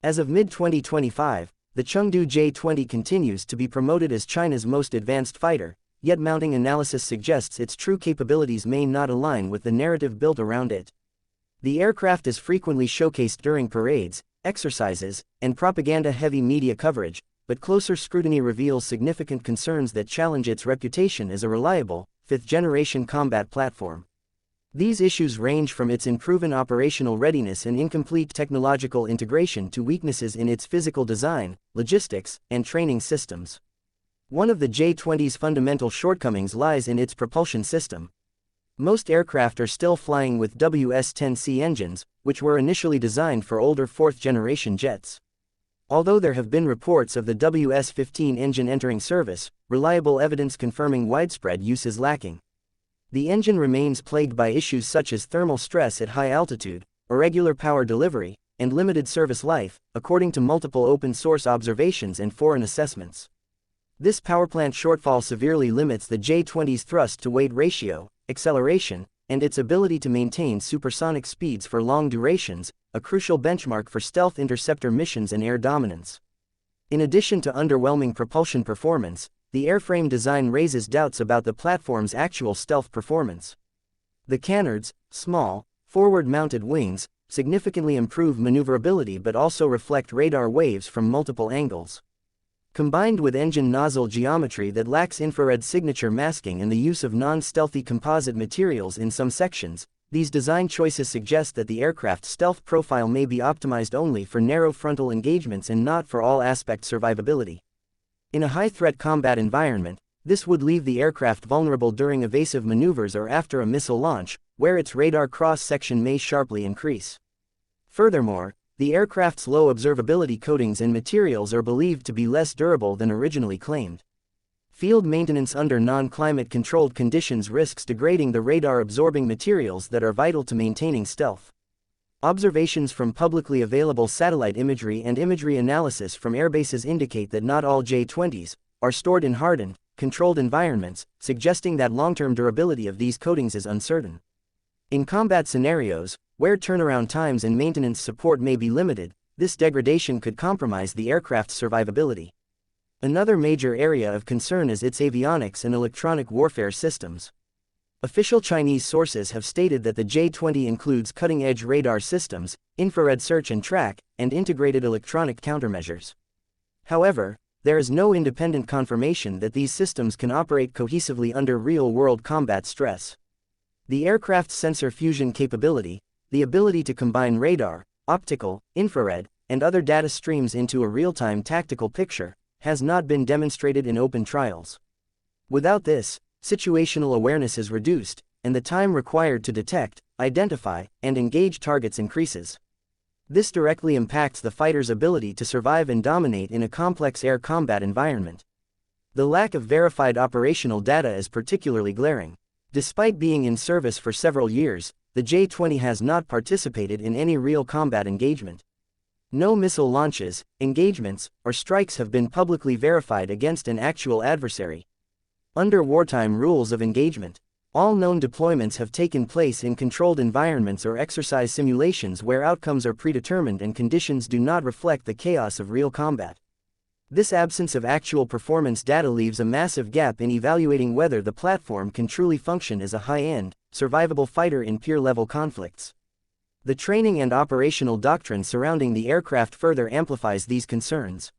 As of mid-2025, the Chengdu J-20 continues to be promoted as China's most advanced fighter, yet mounting analysis suggests its true capabilities may not align with the narrative built around it. The aircraft is frequently showcased during parades, exercises, and propaganda-heavy media coverage, but closer scrutiny reveals significant concerns that challenge its reputation as a reliable, fifth-generation combat platform. These issues range from its unproven operational readiness and incomplete technological integration to weaknesses in its physical design, logistics, and training systems. One of the J-20's fundamental shortcomings lies in its propulsion system. Most aircraft are still flying with WS-10C engines, which were initially designed for older fourth-generation jets. Although there have been reports of the WS-15 engine entering service, reliable evidence confirming widespread use is lacking. The engine remains plagued by issues such as thermal stress at high altitude, irregular power delivery, and limited service life, according to multiple open-source observations and foreign assessments. This powerplant shortfall severely limits the J-20's thrust-to-weight ratio, acceleration, and its ability to maintain supersonic speeds for long durations, a crucial benchmark for stealth interceptor missions and air dominance. In addition to underwhelming propulsion performance, the airframe design raises doubts about the platform's actual stealth performance. The canards, small, forward-mounted wings, significantly improve maneuverability but also reflect radar waves from multiple angles. Combined with engine nozzle geometry that lacks infrared signature masking and the use of non-stealthy composite materials in some sections, these design choices suggest that the aircraft's stealth profile may be optimized only for narrow frontal engagements and not for all-aspect survivability. In a high-threat combat environment, this would leave the aircraft vulnerable during evasive maneuvers or after a missile launch, where its radar cross-section may sharply increase. Furthermore, the aircraft's low observability coatings and materials are believed to be less durable than originally claimed. Field maintenance under non-climate-controlled conditions risks degrading the radar-absorbing materials that are vital to maintaining stealth. Observations from publicly available satellite imagery and imagery analysis from airbases indicate that not all J-20s are stored in hardened, controlled environments, suggesting that long-term durability of these coatings is uncertain. In combat scenarios, where turnaround times and maintenance support may be limited, this degradation could compromise the aircraft's survivability. Another major area of concern is its avionics and electronic warfare systems. Official Chinese sources have stated that the J-20 includes cutting-edge radar systems, infrared search and track, and integrated electronic countermeasures. However, there is no independent confirmation that these systems can operate cohesively under real-world combat stress. The aircraft's sensor fusion capability, the ability to combine radar, optical, infrared, and other data streams into a real-time tactical picture, has not been demonstrated in open trials. Without this, situational awareness is reduced, and the time required to detect, identify, and engage targets increases. This directly impacts the fighter's ability to survive and dominate in a complex air combat environment. The lack of verified operational data is particularly glaring. Despite being in service for several years, the J-20 has not participated in any real combat engagement. No missile launches, engagements, or strikes have been publicly verified against an actual adversary. Under wartime rules of engagement, all known deployments have taken place in controlled environments or exercise simulations where outcomes are predetermined and conditions do not reflect the chaos of real combat. This absence of actual performance data leaves a massive gap in evaluating whether the platform can truly function as a high-end, survivable fighter in peer-level conflicts. The training and operational doctrine surrounding the aircraft further amplifies these concerns.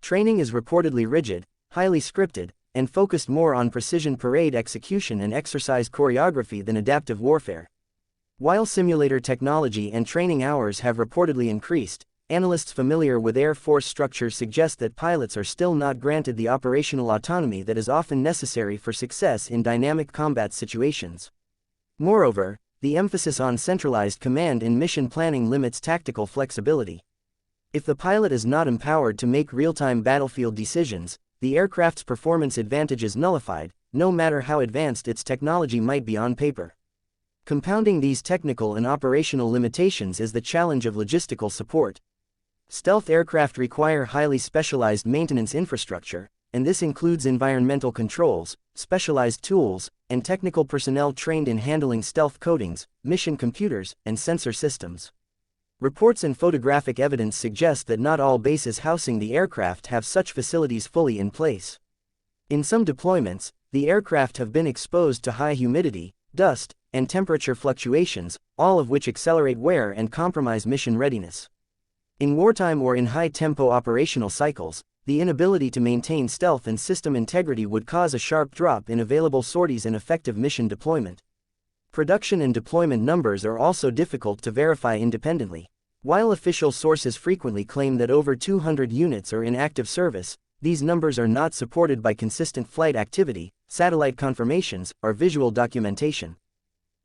Training is reportedly rigid, highly scripted, and focused more on precision parade execution and exercise choreography than adaptive warfare. While simulator technology and training hours have reportedly increased, analysts familiar with Air Force structures suggest that pilots are still not granted the operational autonomy that is often necessary for success in dynamic combat situations. Moreover, the emphasis on centralized command in mission planning limits tactical flexibility. If the pilot is not empowered to make real-time battlefield decisions, the aircraft's performance advantage is nullified, no matter how advanced its technology might be on paper. Compounding these technical and operational limitations is the challenge of logistical support. Stealth aircraft require highly specialized maintenance infrastructure, and this includes environmental controls, specialized tools, and technical personnel trained in handling stealth coatings, mission computers, and sensor systems. Reports and photographic evidence suggest that not all bases housing the aircraft have such facilities fully in place. In some deployments, the aircraft have been exposed to high humidity, dust, and temperature fluctuations, all of which accelerate wear and compromise mission readiness. In wartime or in high-tempo operational cycles, the inability to maintain stealth and system integrity would cause a sharp drop in available sorties and effective mission deployment. Production and deployment numbers are also difficult to verify independently. While official sources frequently claim that over 200 units are in active service, these numbers are not supported by consistent flight activity, satellite confirmations, or visual documentation.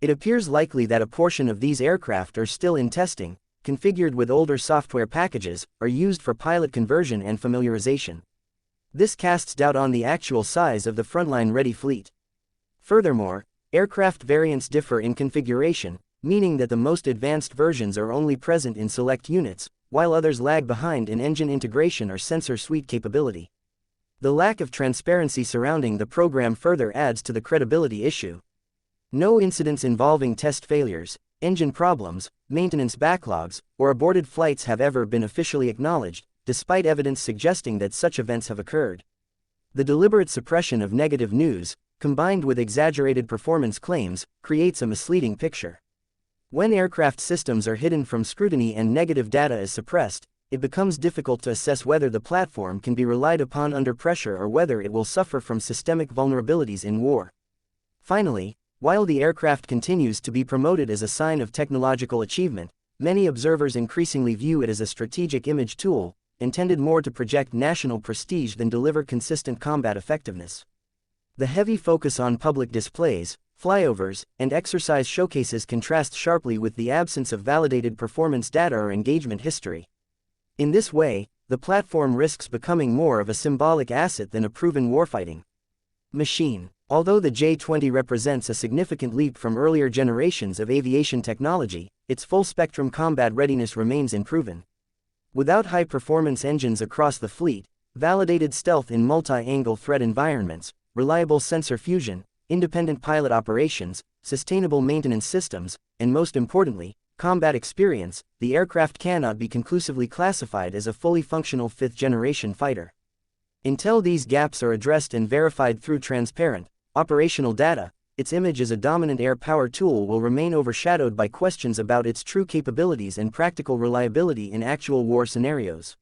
It appears likely that a portion of these aircraft are still in testing, configured with older software packages, or used for pilot conversion and familiarization. This casts doubt on the actual size of the frontline-ready fleet. Furthermore, aircraft variants differ in configuration, meaning that the most advanced versions are only present in select units, while others lag behind in engine integration or sensor suite capability. The lack of transparency surrounding the program further adds to the credibility issue. No incidents involving test failures, engine problems, maintenance backlogs, or aborted flights have ever been officially acknowledged, despite evidence suggesting that such events have occurred. The deliberate suppression of negative news, combined with exaggerated performance claims, creates a misleading picture. When aircraft systems are hidden from scrutiny and negative data is suppressed, it becomes difficult to assess whether the platform can be relied upon under pressure or whether it will suffer from systemic vulnerabilities in war. Finally, while the aircraft continues to be promoted as a sign of technological achievement, many observers increasingly view it as a strategic image tool, intended more to project national prestige than deliver consistent combat effectiveness. The heavy focus on public displays, flyovers, and exercise showcases contrasts sharply with the absence of validated performance data or engagement history. In this way, the platform risks becoming more of a symbolic asset than a proven warfighting machine. Although the J-20 represents a significant leap from earlier generations of aviation technology, its full-spectrum combat readiness remains unproven. Without high-performance engines across the fleet, validated stealth in multi-angle threat environments, reliable sensor fusion, independent pilot operations, sustainable maintenance systems, and most importantly, combat experience, the aircraft cannot be conclusively classified as a fully functional fifth-generation fighter. Until these gaps are addressed and verified through transparent, operational data, its image as a dominant air power tool will remain overshadowed by questions about its true capabilities and practical reliability in actual war scenarios.